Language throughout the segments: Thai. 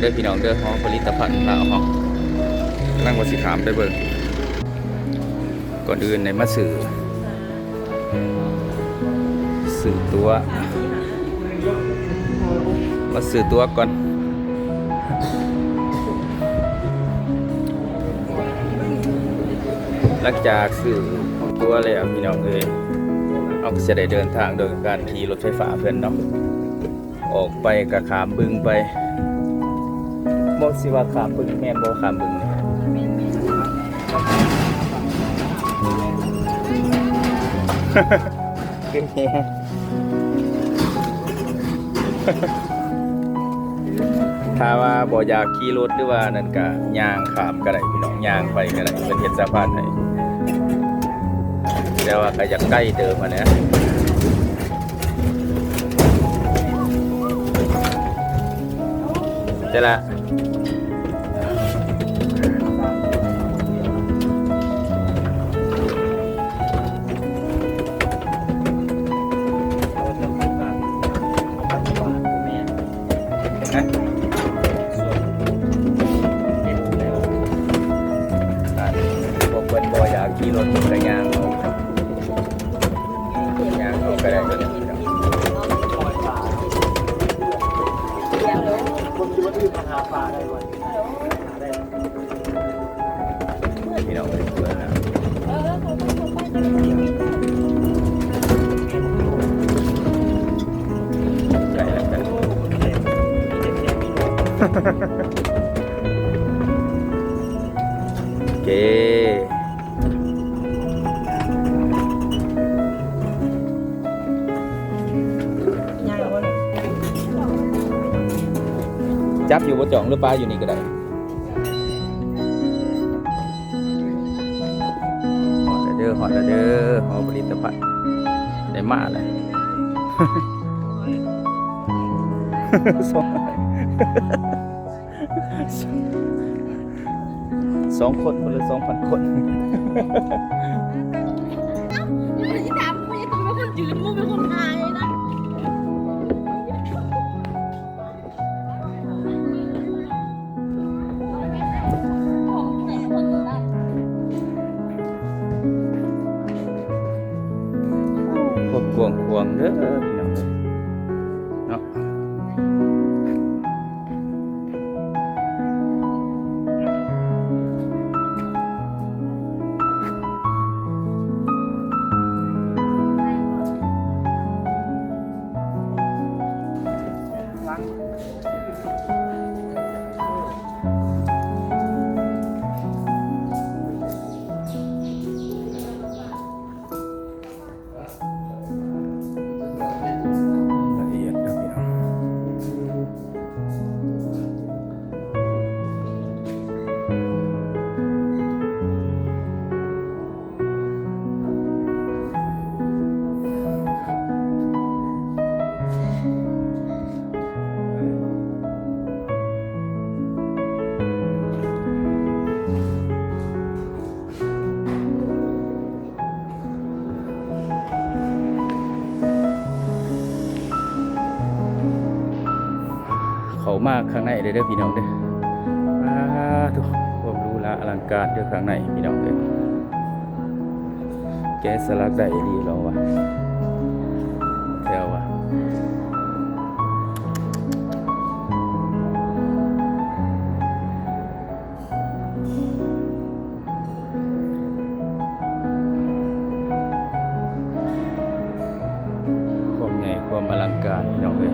เด้อพี่น้องเด้อหอผลิตภัณฑ์ลาวเฮานั่งว่าสิขามไปเบิ่งก่อนอื่นในมาสื่อตัวมาสื่อตัวก่อนหลังจากสื่อตัวแล้วพี่น้องเอาจะได้เดินทางโดยการขี่รถไฟฟ้าเพื่อนเนาะออกไปกะขามบึงไปบอกสิว่าขามบึงแม่นบอกขามบึงถ้าว่าบ่อยากขี่รถหรือว่านั่นก็ย่างขามก็ได้พี่น้องย่างไปก็ได้เป็นเฮ็ดสะพานให้แต่ว่าก็อยากใกล้เดิมอ่ะนะเจ้าละขี่รถกระยางเอาก็ได้ก็ได้คนคิดว่าอื่นหาปลาได้วันพี่น้องเลยเพื่อนนะใช่แล้วกันโอเคจับอยู่บนจ่องหรือปลาอยู่นี่ก็ได้หอดเด้อหอผลิตภัณฑ์ได้มาเลยสองคนคนละ2,000 คนไม่ใช่ดำไม่ใช่ตัวเป็นคนยืนมูเป็นคนไทยนะควงเด้อพี่น้องเนาะเขามากข้างในเด้อพี่น้องเด้อทุกความรู้ละอลังการเด้อข้างในพี่น้องเด้อแกสลักได้ดีเราวะแถววะความใหญ่ความอลังการพี่น้องเด้อ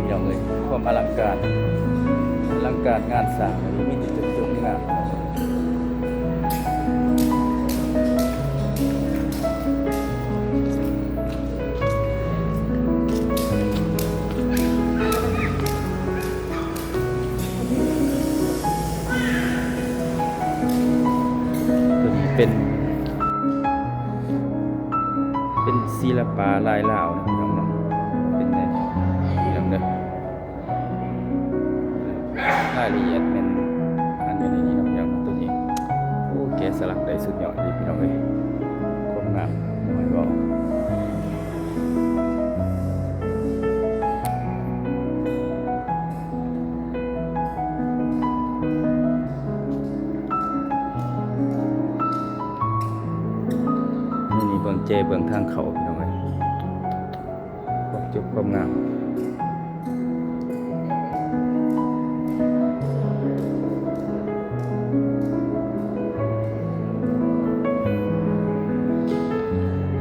พี่น้องเลยความอลังการงานสร้างมีจุดงาน เป็นศิลปะลายลาวนะพี่น้องเนาะเป็นในพี่น้องเด้อรายละเอียดเป็นอันอยู่ในนี้นะพี่น้องตัวนี้โอ้แกะสลักได้สุดยอดดีพี่น้องเอ้ยความงามไม่บอกนี่เบิ่งเจเบิ่งทางเขาพี่น้องเอ้ยบอกจบความงาม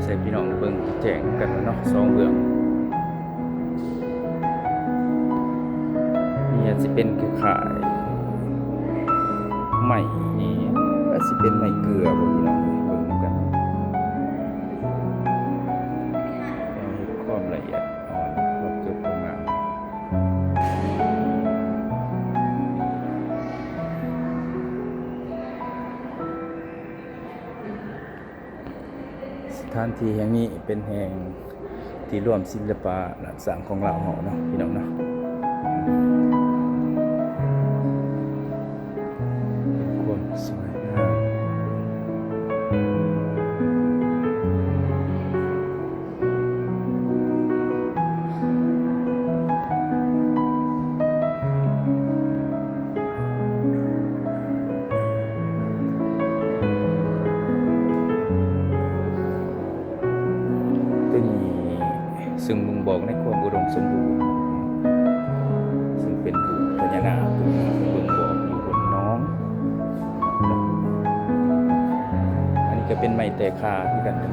ใส่พี่น้องเบิ่งแจ้งกันเนาะสองเรื่องนี่อาจสิเป็นขายใหม่นี่อาจสิเป็นใหม่เกลือบ่พี่น้องเบิ่งนำกันความละเอียดอ่อนบอกจบความงามสถานที่แห่งนี้เป็นแห่งที่รวมศิลปะและสร้างของเราเฮาเนาะพี่น้องเนาะเป็นความสวยงามตัวนี้ซึ่งบ่งบอกในความอุดมสมบูรณ์ซึ่งเป็นรูปพญานาคตัวนี้บ่งบอกอยู่บนน้องอันนี้ก็เป็นไม้แต่คาคือกันอ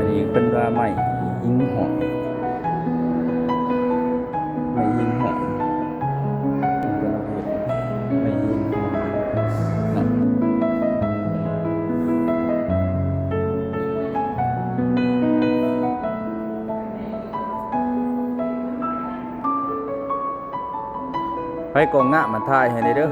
ันนี้เป็นว่าไม้หิ้งหอยไม้หิ้งหอยเป็นประเภทไม้หิ้งหอยเนาะไปกองงะมาถ่ายให้ได้เด้อ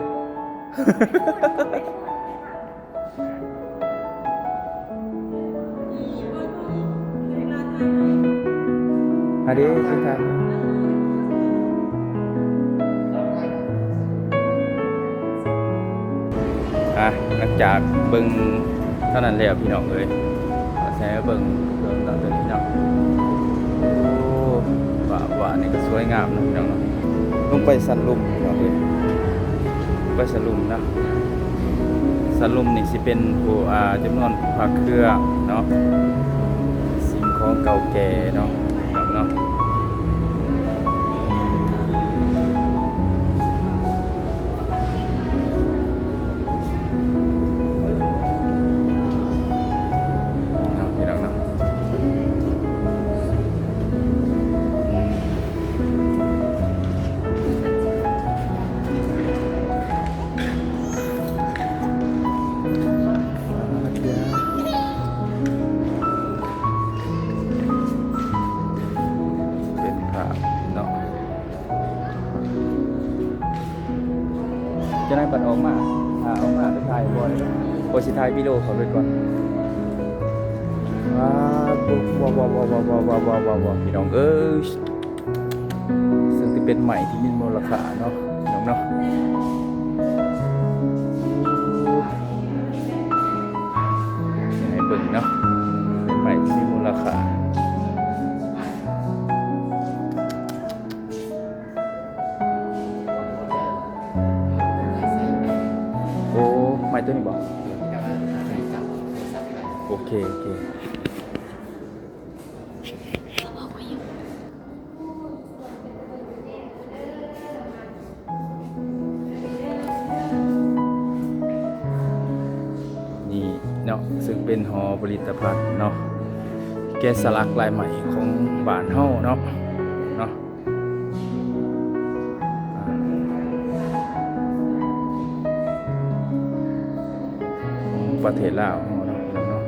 อันนี้สิท่านหลังจากเบิ่งเท่านั้นแล้วพี่น้องเอ้ยเอาแซ่เบิ่งตอนตัวนี้เนาะโอ้ว่านี่ก็สวยงามนะพี่น้องเนาะลงไปสันลุมพี่น้องเอ้ยไปสันลุมนะสันลุมนี่สิเป็นผู้จำนวนพระเครื่องเนาะสิ่งของเก่าแก่เนาะพี่น้องเนาะพี่น้องเนาะเป็นภาพเนาะจะได้บัตรออกมาออกมาไปถ่ายบอลโอสิถ่ายวิดีโอเขาเลยก่อนว้าวพี่น้องเอ้ยซึ่งที่เป็นใหม่ที่มีมูลค่าเนาะพี่น้องเนาะยังไงเบิ่งเนาะเป็นใหม่ที่มีมูลค่าโอ้ใหม่ตัวนี้บอกโอเคนี่เนาะซึ่งเป็นหอผลิตภัณฑ์เนาะ แกะสลักลายใหม่ของบ้านเฮาเนาะเนาะของประเทศลาวเฮาเนาะพี่น้องเนาะ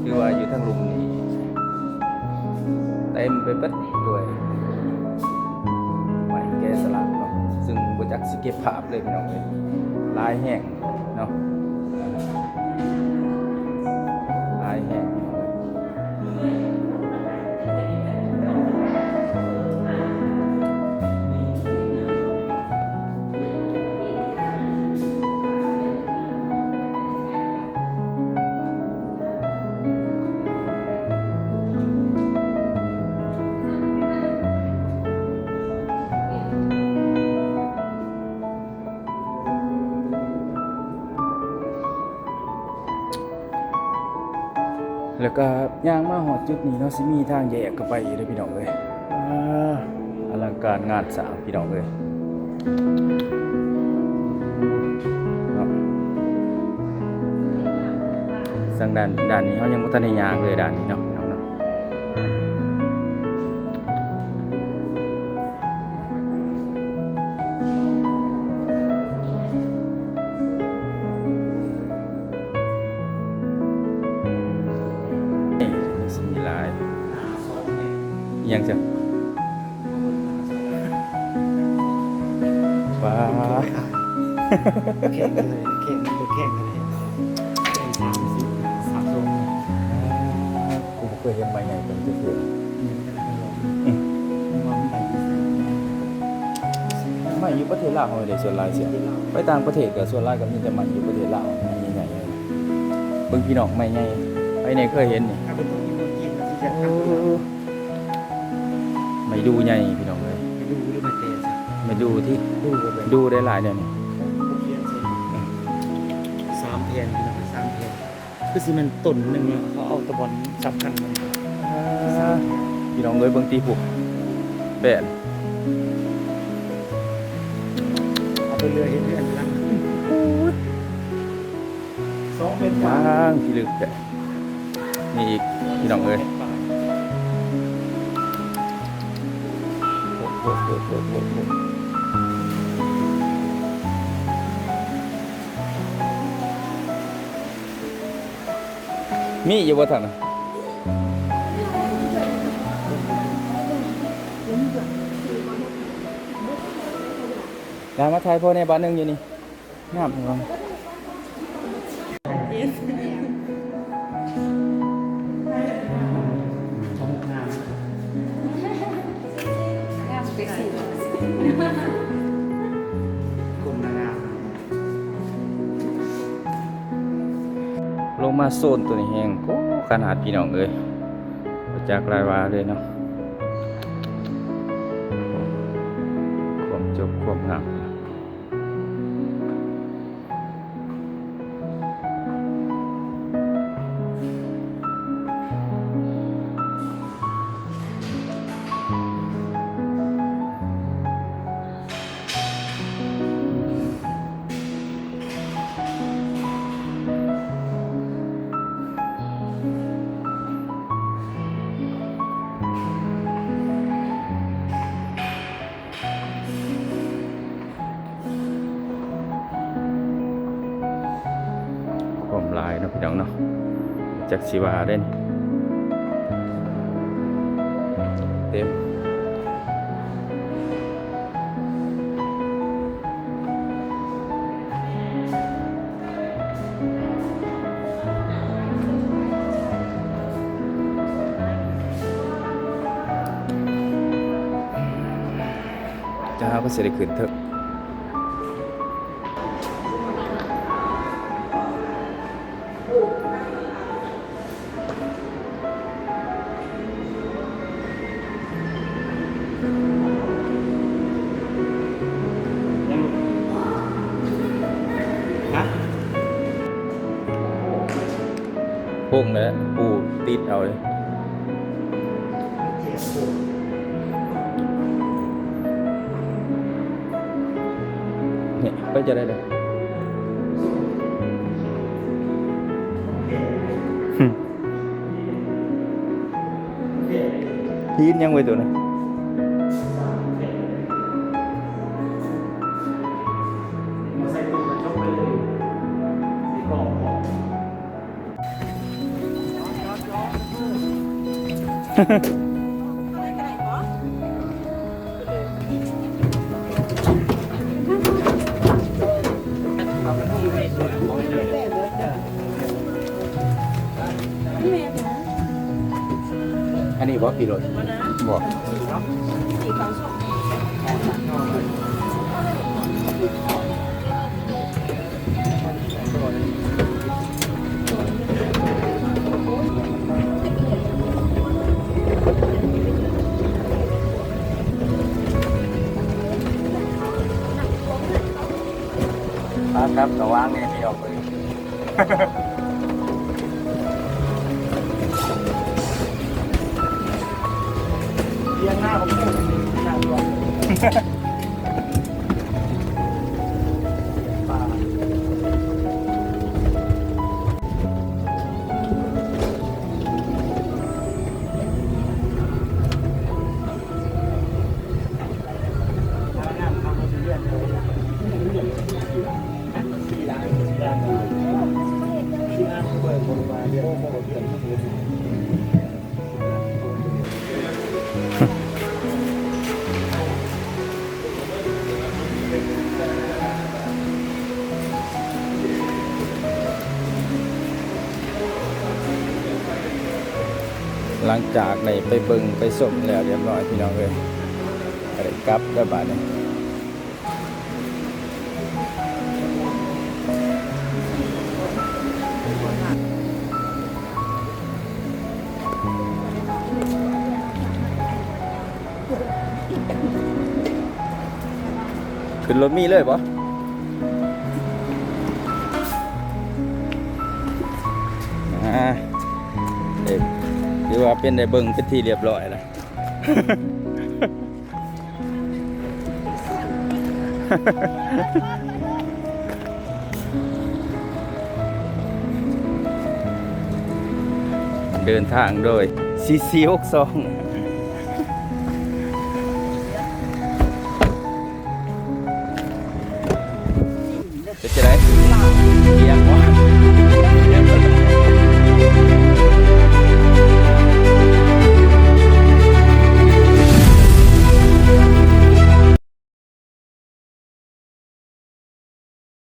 คือว่าอยู่ทั้งลุมนี่เต็มไปเบิดด้วยไม้แกะสลักเนาะซึ่งบ่จักสิเก็บภาพเลยพี่น้องเอ้ยลายแห้งเนาะลายแห้งแล้วก็ย่างมาหอดจุดนี้เนาะสิมีทางแยกเข้าไปอีกเด้อพี่น้องเอ้ยอลังการงานสร้างพี่น้องเอ้ยเนาะสั่งด้านนี้เขายังบ่ทันได้ย่างเลยด้านนี้เนาะพี่น้องเนาะนี่สิมีหลายอิหยังจ้ะว้า แข่งกันเลยแข่งกันเลยแข่งกันเลยแข่ง30 30 กูบ่เคยเห็นใบใหญ่เป็นจังซี่ ไม่อยู่ประเทศลาวเขาเลยส่วนหลายเสียไปต่างประเทศก็ส่วนหลายก็มีแต่มันอยู่ประเทศลาวไม่ใหญ่ๆเบิ่งพี่น้องไม่ใหญ่ไปไหนเคยเห็นนี่ ถ้าเป็นต้องมีคนกินที่จะทำ ไม่ดูใหญ่พี่น้องเลย ไปดูหรือมาเตะจ้ะ ไม่ดูที่ ดูกันไป ดูได้หลายเดี๋ยวนี้ 3 แผ่นพี่น้อง3 แผ่นคือสิมันต้นหนึงอะเขาเอาตะบอนสำคัญมัน พี่น้องเลยเบิ่งตีผูกแบน เอาไปเรือเห็นเรือลัง2 เป็น ว้างพี่ลึกแกนี่อีกพี่น้องเลยโอ้โหโอ้โหโอ้โหมีอยู่บ่ทางน่ะดามาถ่ายพ่อในบ้านหนึงอยู่นี่งามจัง ท้องงาม งามไปสิ คนงาม ลงมาโซนตัวนี้แห้งก็ขนาดพี่น้องเลยจากรายว่าเลยเนาะความจบความงามความลายเนาะพี่น้องเนาะจากสิว่าเด่นเต็มจะเอาก็เสียได้ขึ้นเถอะ ยัง ค้งแล้วปูติดเอาเลยเนี่ยก็จะได้เลยยีนยังไว้ตัวนะใส่ตู้ชกไปเลยสีกรอบอันนี้บอกกี่รถบอก สีขาวส้ม ครับระวังเนี่ยพี่ออกเลยเรียงหน้าผมพูดหน้าดวงปลา หลังจากในไปเบิ่งไปส่งแล้วเรียบร้อยพี่น้องเลยก็ได้กลับได้บาดนี้ขึ้นรถมีเลยปะหรือว่าเป็นได้เบิ่งเป็นที่เรียบร้อยแล้ว เดินทางโดย4462จะได้เรียงวะ